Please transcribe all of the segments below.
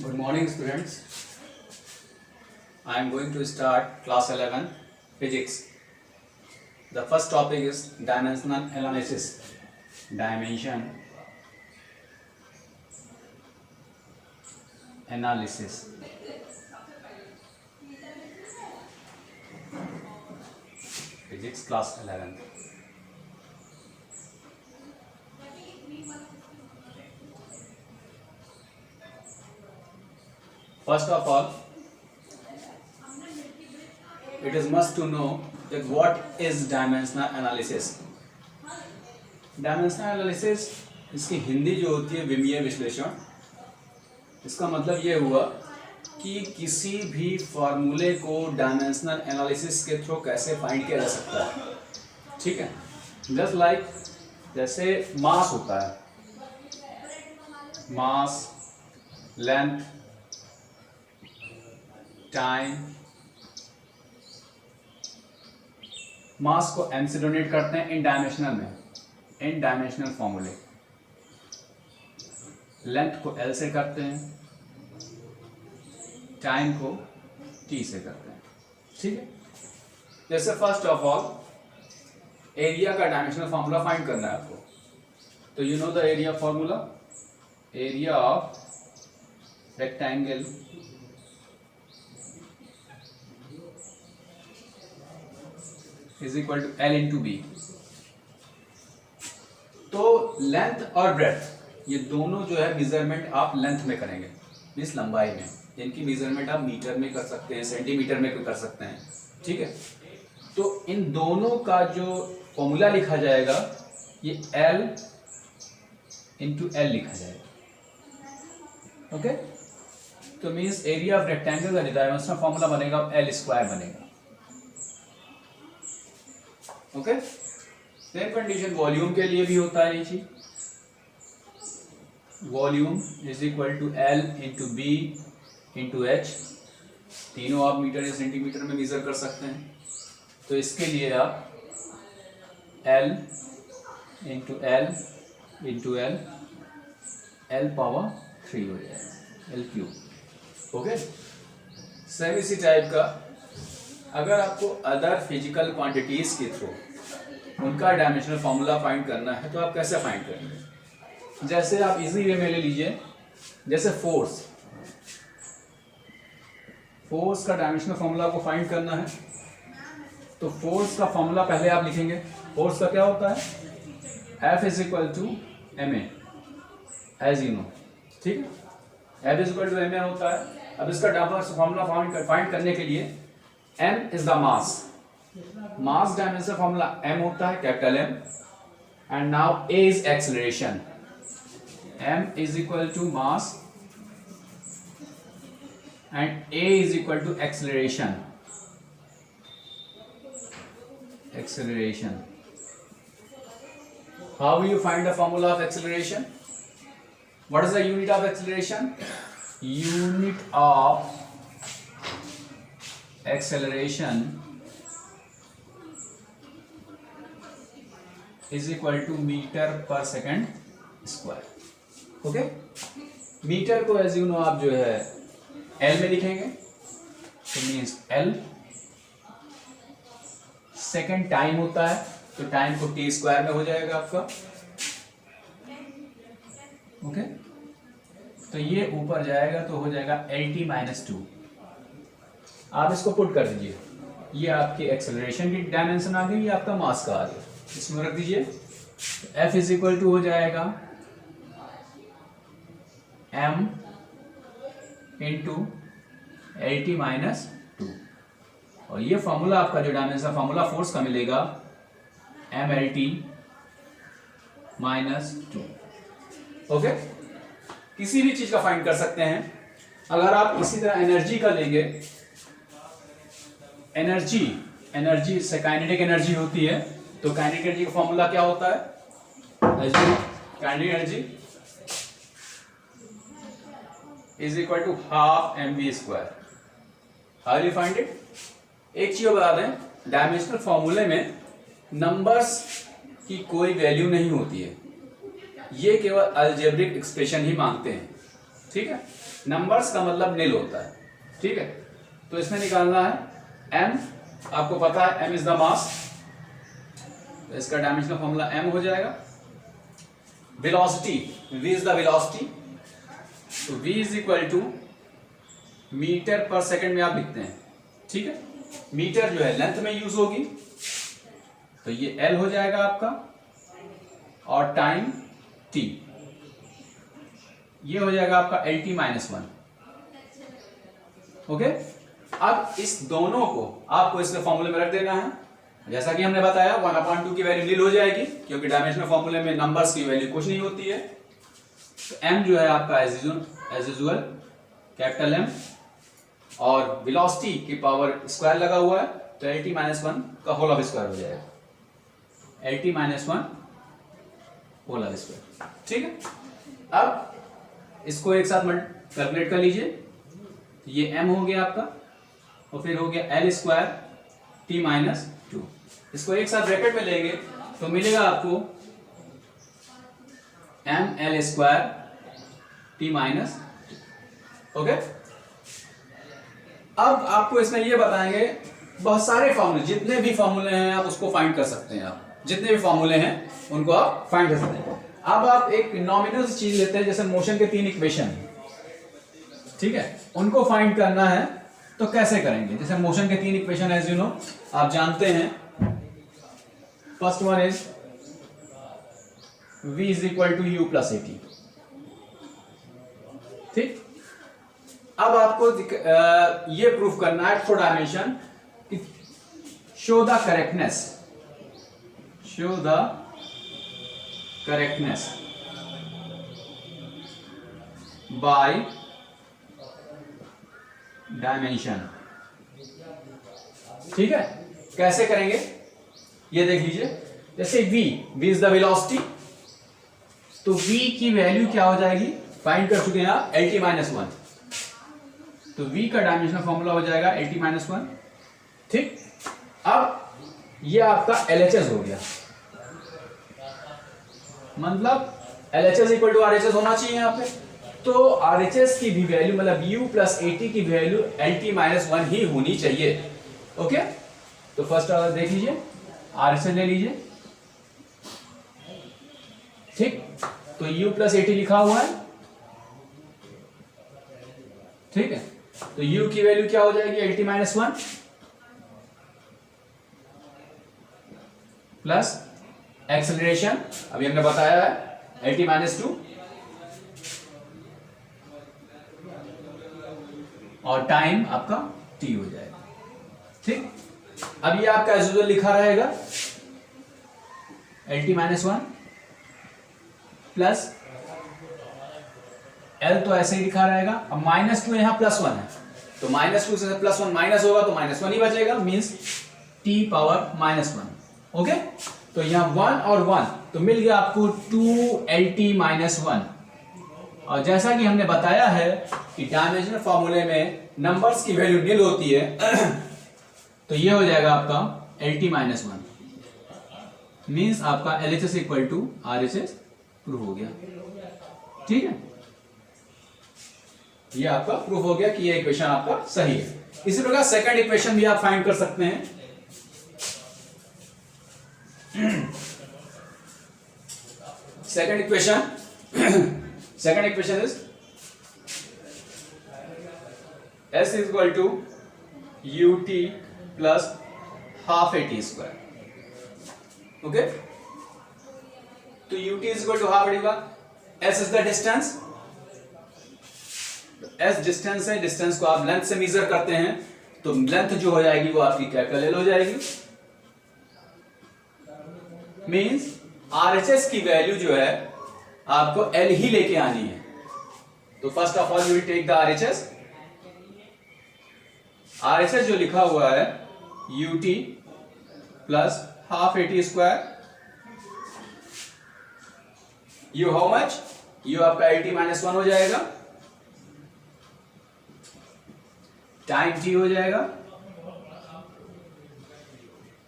Good morning, students. I am going to start class 11 physics. The first topic is dimensional analysis. Dimension analysis. Physics class 11. First of all, it is must to know that what is dimensional analysis. Dimensional analysis इसकी हिंदी जो होती है विमीय विश्लेषण. इसका मतलब ये हुआ कि किसी भी फॉर्मूले को डायमेंशनल एनालिसिस के थ्रू कैसे फाइंड किया जा सकता है. ठीक है, जस्ट लाइक जैसे मास होता है, मास, लेंथ, टाइम. मास को m से डोनेट करते हैं इन डायमेंशनल में, इन डायमेंशनल फॉर्मूले. लेंथ को l से करते हैं, टाइम को t से करते हैं. ठीक है, जैसे फर्स्ट ऑफ ऑल एरिया का डायमेंशनल फॉर्मूला फाइंड करना है आपको. तो you know the area formula. Area of rectangle is equal to L into B. तो लेंथ और ब्रेथ ये दोनों जो है मेजरमेंट आप लेंथ में करेंगे, मीन्स लंबाई में. इनकी मेजरमेंट आप मीटर में कर सकते हैं, सेंटीमीटर में भी कर सकते हैं. ठीक है, तो इन दोनों का जो फॉर्मूला लिखा जाएगा ये L इंटू L लिखा जाएगा. ओके, तो मीन्स एरिया ऑफ रेक्टेंगल का डायमेंशनल फॉर्मूला बनेगा L स्क्वायर बनेगा. ओके, सेम कंडीशन वॉल्यूम के लिए भी होता है ये चीज. Volume is equal to L into B into H. तीनों आप मीटर या सेंटीमीटर में मेजर कर सकते हैं. तो इसके लिए आप L into L into L, L power 3 हो जाएगा, L क्यूब. ओके, सेम इसी टाइप का अगर आपको अदर फिजिकल क्वांटिटीज के थ्रू उनका डायमेंशनल फॉर्मूला फाइंड करना है तो आप कैसे फाइंड करेंगे. जैसे आप इजी वे में ले लीजिए, जैसे फोर्स. फोर्स का डायमेंशनल फॉर्मूला को फाइंड करना है तो फोर्स का फॉर्मूला पहले आप लिखेंगे. फोर्स का क्या होता है, F is equal to ma, as you know. ठीक है, F is equal to ma होता है. अब इसका डायमेंशनल फॉर्मूला फाइंड करने के लिए m is the mass. Mass dimensional formula m होता है, capital M. And now a is acceleration. m is equal to mass and a is equal to acceleration. Acceleration. How will you find the formula of acceleration? What is the unit of acceleration? Unit of acceleration is equal to meter per second square. Okay? Metre को as you know आप जो है L में लिखेंगे, तो means L. Second time होता है तो टाइम को t स्क्वायर में हो जाएगा आपका. ओके, तो ये ऊपर जाएगा तो हो जाएगा LT माइनस 2. आप इसको पुट कर दीजिए. ये आपकी एक्सेलरेशन की डायमेंशन आ गई, ये आपका मास का आ गया. इसमें रख दीजिए. F इज इक्वल टू हो जाएगा m इंटू LT माइनस 2. और ये फॉर्मूला आपका जो डायमेंशन फॉर्मूला फोर्स का मिलेगा mLT माइनस 2. ओके, किसी भी चीज का फाइंड कर सकते हैं. अगर आप इसी तरह एनर्जी का लेंगे, एनर्जी से काइनेटिक एनर्जी होती है, तो काइनेटिक एनर्जी का फॉर्मूला क्या होता है, kinetic energy is equal to half mv square. How you find it. एक चीज बता दें, डायमेंशनल फॉर्मूले में नंबर्स की कोई वैल्यू नहीं होती है. ये केवल अलजेब्रिक एक्सप्रेशन ही मांगते हैं. ठीक है, नंबर्स का मतलब नील होता है, ठीक है। तो इसमें निकालना है m, आपको पता है m इज द मास, तो इसका डायमेंशनल फॉर्मूला m हो जाएगा। Velocity, v is the velocity, तो v is equal to metre per second में आप लिखते हैं, ठीक है। मीटर जो है लेंथ में यूज होगी, तो ये l हो जाएगा आपका, और टाइम t, ये हो जाएगा आपका LT - 1। ओके, अब इस दोनों को आपको इसके फॉर्मूले में रख देना है। जैसा कि हमने बताया 1/2 की वैल्यू नील हो जाएगी, क्योंकि डायमेंशनल फॉर्मूले में नंबर्स की वैल्यू कुछ नहीं होती है। तो m जो है आपका एज यूजुअल कैपिटल M, और वेलोसिटी की पावर स्क्वायर लगा हुआ है, तो LT - 1 का होल ऑफ स्क्वायर हो जाएगा, LT - 1 होल ऑफ स्क्वायर, ठीक है। अब इसको एक साथ कैलकुलेट कर लीजिए, ये m हो गया आपका, और फिर हो गया L स्क्वायर T - 2, इसको एक साथ ब्रैकेट में लेंगे तो मिलेगा आपको mL स्क्वायर T - 2। ओके, अब आपको इसमें ये बताएंगे बहुत सारे फॉर्मूले, जितने भी फॉर्मूले हैं आप उसको फाइंड कर सकते हैं, आप जितने भी फॉर्मूले हैं उनको आप फाइंड कर सकते हैं। अब आप एक नॉमिनल चीज लेते हैं, जैसे मोशन के 3 इक्वेशन, ठीक है, उनको फाइंड करना है तो कैसे करेंगे। जैसे मोशन के 3 इक्वेशन एज यू नो आप जानते हैं, first one is v is equal to u plus at, ठीक। अब आपको ये प्रूफ करना है 4 dimension, show the correctness by dimension, ठीक है। कैसे करेंगे ये देख लीजिए। जैसे v इज द वेलोसिटी, तो v की वैल्यू क्या हो जाएगी, फाइंड कर चुके हैं आप, LT - 1, तो v का डायमेंशनल फॉर्मूला हो जाएगा LT - 1, ठीक। अब ये आपका LHS हो गया, मतलब LHS इक्वल टू RHS होना चाहिए यहाँ पे, तो RHS की भी वैल्यू मतलब u प्लस AT की वैल्यू LT - 1 ही होनी चाहिए। ओके, तो फर्स्ट देख लीजिए, RHS ले लीजिए, ठीक। तो u प्लस AT लिखा हुआ है, ठीक है। तो u की वैल्यू क्या हो जाएगी, LT - 1 प्लस एक्सेलरेशन, अभी हमने बताया है LT - 2, और टाइम आपका t हो जाएगा, ठीक। अब ये आपका एज यूजुअल लिखा रहेगा LT - 1 प्लस L, तो ऐसे ही लिखा रहेगा। अब -2 यहां +1 है, तो -2 से +1 माइनस होगा तो -1 ही बचेगा, मींस t पावर -1। ओके, तो यहां 1 और 1 तो मिल गया आपको 2LT - 1। और जैसा कि हमने बताया है कि डायमेंशनल फॉर्मूले में नंबर्स की वैल्यू नील होती है, तो ये हो जाएगा आपका LT - 1, मींस आपका LHS equal to RHS proof हो गया, ठीक है। ये आपका प्रूफ हो गया कि ये इक्वेशन आपका सही है। इसी प्रकार सेकंड इक्वेशन भी आप फाइंड कर सकते हैं। Second equation is S is equal to ut plus half at square। Okay, तो ut is equal to half at का S is the distance, S distance है, डिस्टेंस को आप लेंथ से मेजर करते हैं, तो लेंथ जो हो जाएगी वो आपकी कैपिटल L हो जाएगी, मींस RHS की वैल्यू जो है आपको L ही लेके आनी है। तो first of all you will take the RHS। RHS जो लिखा हुआ है ut प्लस हाफ at स्क्वायर, यू हाउ मच, यू आपका LT - 1 हो जाएगा, टाइम t हो जाएगा,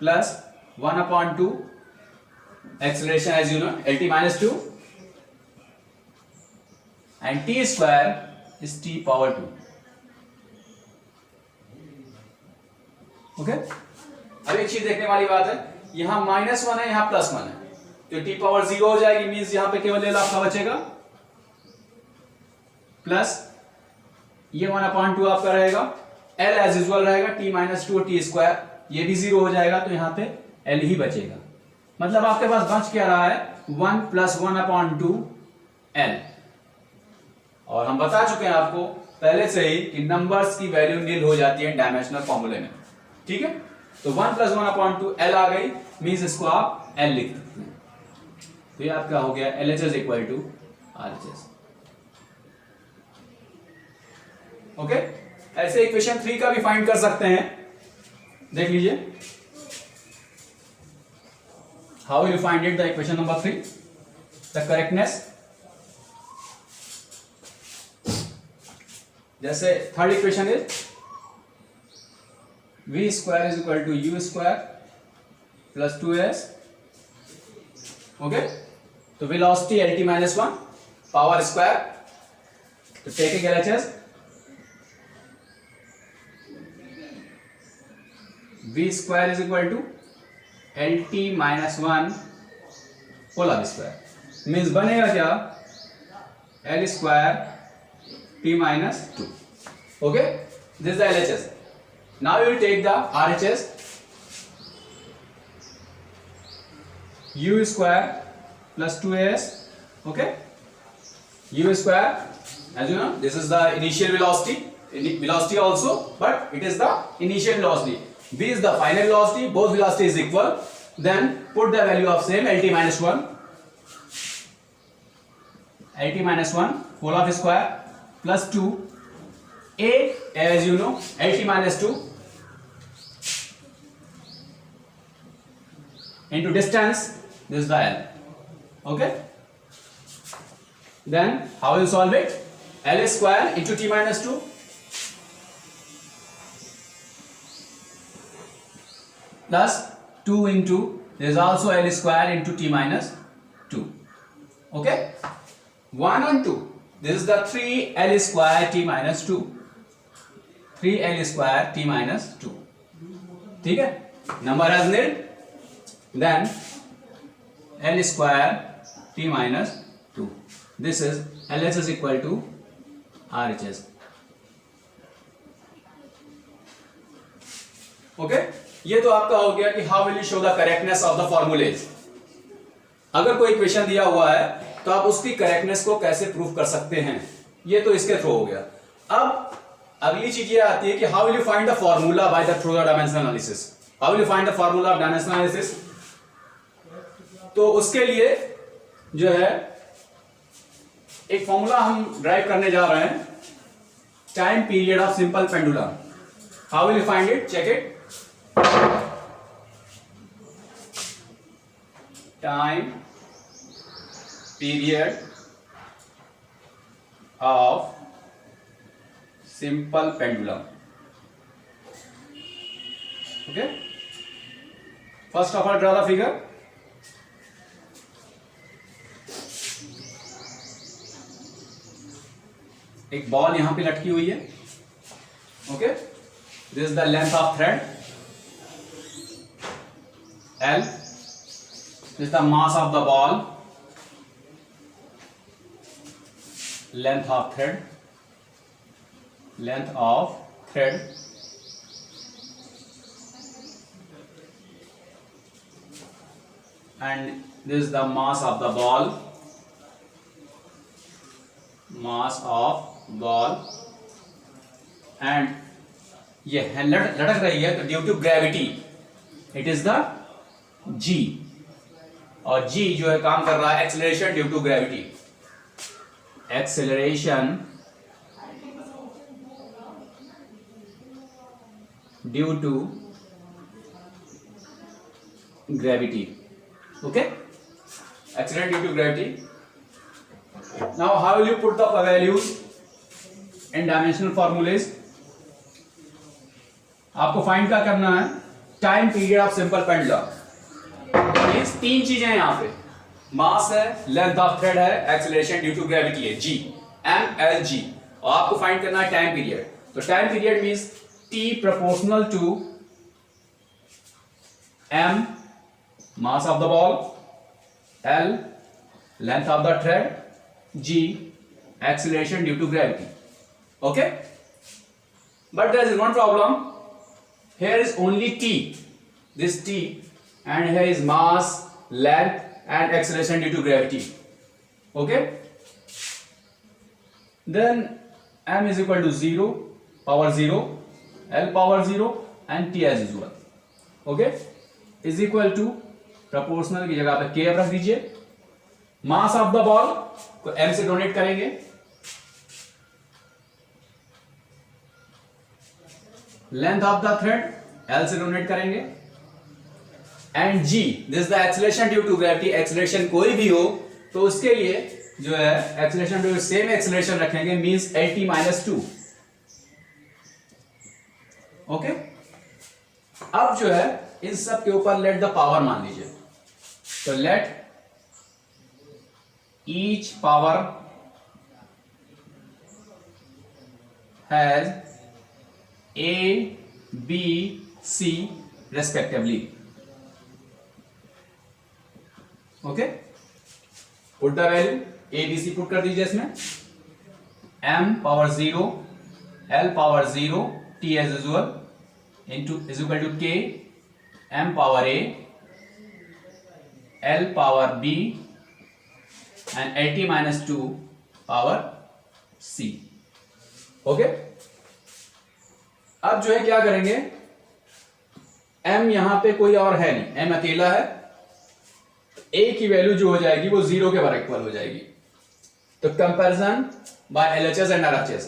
plus 1/2 acceleration as you know LT - 2 and t स्क्वायर इज t पावर 2। ओके, अब एक चीज देखने वाली बात है, यहां -1 है, यहां +1 है, तो t पावर 0 हो जाएगी, मीन्स यहां पे केवल l आपका बचेगा, प्लस ये 1/2 आपका रहेगा, l एज यूजुअल रहेगा, t - 2 t स्क्वायर, ये भी 0 हो जाएगा, तो यहां पे l ही बचेगा। मतलब आपके पास बच क्या रहा है, 1 + 1/2 l। और हम बता चुके हैं आपको पहले से ही कि नंबर्स की वैल्यू नील हो जाती है डायमेंशनल फॉर्मूले में, ठीक है। तो 1 + 1/2 l आ गई, मीन्स इसको आप l लिख सकते हैं। तो ये आपका हो गया LHS = RHS। ओके, ऐसे इक्वेशन 3 का भी फाइंड कर सकते हैं, देख लीजिए। How will you find it, the equation number 3, the correctness. जैसे third equation is v² = u² + 2s। Okay, तो वेलोसिटी LT-1 पावर स्क्वायर, तो taking LHS, v² = LT-1 whole square, means बनेगा क्या, L² t-2। Okay, this the LHS। Now you will take the RHS, u² + 2as। okay, u², as you know, this is the initial velocity also, but it is the initial velocity. v is the final velocity, both velocity is equal, then put the value of same LT-1 whole square plus 2 a, as you know, LT-2 into distance, this is the L. Okay, then how will you solve it, L² into t-2 plus 2 into, there is also L² into t-2. okay, 1 and 2, this is the 3L² t-2, 3L² t-2, ठीक है, number has nil, then L² t-2, this is LHS = RHS। Okay, ये तो आपका हो गया कि how will you show the correctness of the formulas. अगर कोई इक्वेशन दिया हुआ है तो आप उसकी करेक्टनेस को कैसे प्रूव कर सकते हैं, ये तो इसके थ्रू हो गया। अब अगली चीज ये आती है कि how will you find the formula by the through the dimensional analysis. How will you find the formula of dimensional analysis, तो उसके लिए जो है एक फॉर्मूला हम ड्राइव करने जा रहे हैं, time period of simple pendulum. How will you find it, check it, time period of simple pendulum. Okay, first of all draw the figure. एक बॉल यहां पे लटकी हुई है। Okay, this is the length of thread L, this is the mass of the ball, length of thread, and this is the mass of the ball, and ये है लटक रही है, तो due to gravity it is the G, और G जो है काम कर रहा है acceleration due to gravity, acceleration due to gravity. Okay, acceleration due to gravity. Now how will you put the values in dimensional formulae. आपको find क्या करना है, time period of simple pendulum. तीन चीजें हैं यहां पे, मास है, लेंथ ऑफ थ्रेड है, एक्सेलरेशन ड्यू टू ग्रेविटी है, G, M L G। और आपको फाइंड करना है टाइम पीरियड। तो time period means t proportional to m mass of the ball, l length of the thread, g acceleration due to gravity. Okay, but there is one problem. Here is only t, this t, and here is mass, length and acceleration due to gravity. Okay, then m is equal to 0, power 0, l power 0 and t as usual. Okay, is equal to proportional की जगह पे k रख दीजिए, mass of the ball को m से donate करेंगे, length of the thread l से donate करेंगे, and g this the acceleration due to gravity. Acceleration कोई भी हो तो उसके लिए जो है एक्सेलरेशन ड्यू सेम एक्सेलरेशन रखेंगे, मींस lt माइनस 2। ओके, अब जो है इन सब के ऊपर लेट द पावर मान लीजिए, तो let each power has a b c respectively. Okay, put the value a b c put कर दीजिए इसमें, m power 0, l power 0, t as usual into is equal to k, m power a, l power b and lt minus 2 power c। Okay, अब जो है क्या करेंगे, m यहां पे कोई और है नहीं, m अकेला है, a की वैल्यू जो हो जाएगी वो 0 के बराबर इक्वल हो जाएगी। तो comparison by LHS and RHS,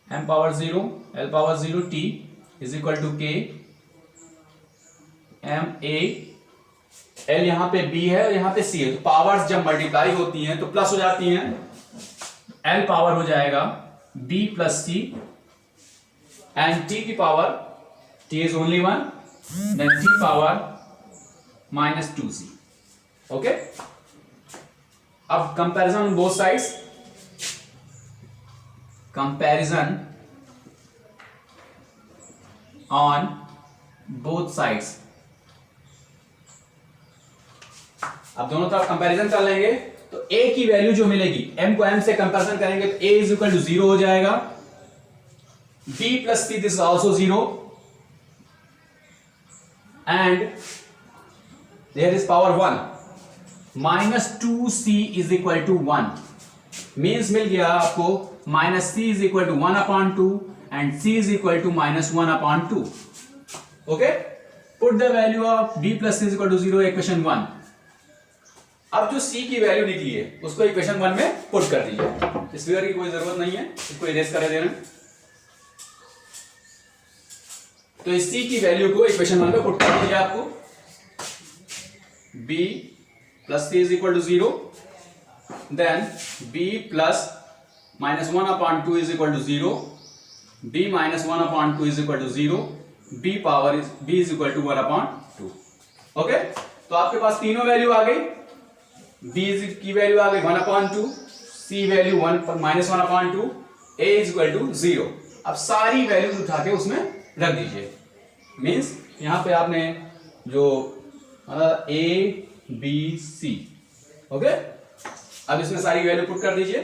m power 0, l power 0, t is equal to k, m a, l यहां पे b है, यहां पे c है, तो पावर्स जब मल्टीप्लाई होती हैं तो प्लस हो जाती हैं, l पावर हो जाएगा b plus c and t की power, t is only 1, then t power minus 2c। Okay, अब comparison on both sides, comparison on both sides. अब दोनों तरफ कंपैरिजन कर लेंगे तो a की वैल्यू जो मिलेगी, m को m से कंपैरिजन करेंगे तो a इज इक्वल टू 0 हो जाएगा, b plus c this is also 0 and there is power 1, minus 2c is equal to 1, means मिल गया आपको minus c is equal to 1/2 and c is equal to minus 1/2। Okay, put the value of b plus c is equal to 0 equation 1। अब जो c की value निकली है उसको equation 1 में पुट कर दीजिए, इस फिगर की कोई जरूरत नहीं है, इसको इरेज कर देना। तो इस c की वैल्यू को इक्वेशन 1 में पुट कर दीजिए आपको, b plus c is equal to 0, then b plus minus 1/2 is equal to 0, b minus 1/2 is equal to 0, b power b is equal to 1/2। Okay, तो आपके पास तीनों वैल्यू आ गई, b की वैल्यू आ गई 1/2, c value minus 1/2, a is equal to 0। अब सारी values उठा के उसमें रख दीजिए, मीन्स यहां पे आपने जो a b c, ओके, अब इसमें सारी वैल्यू पुट कर दीजिए।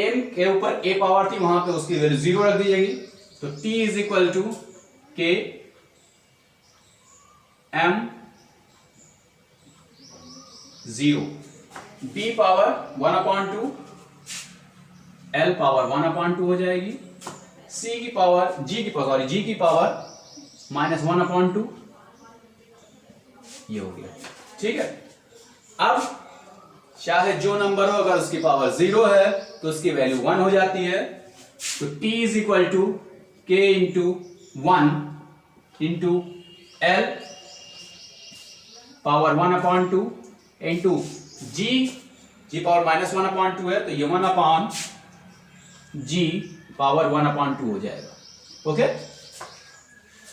m के ऊपर a पावर थी, वहां पे उसकी वैल्यू 0 रख दी जाएगी, तो t is equal to k m 0, b power 1/2, l power 1/2 हो जाएगी, c की पावर g की पावर माइनस 1/2, ये हो गया। ठीक है, अब चाहे जो नंबर हो अगर उसकी पावर 0 है तो उसकी वैल्यू 1 हो जाती है, तो t is equal to k into 1 into l power 1/2 into g power minus 1/2 है, तो ये 1/g पावर 1/2 हो जाएगा। ओके,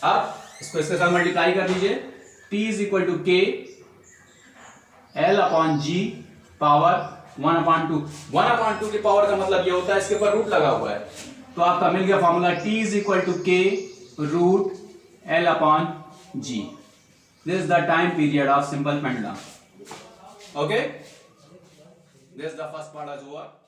अब इसको इसके साथ मल्टीप्लाई कर दीजिए, t is equal to k l upon g power 1/2। 1/2 की पावर का मतलब ये होता है इसके ऊपर रूट लगा हुआ है, तो आपका मिल गया formula T = K root L/G। This is the time period of simple pendulum. Okay, this is the first part of over.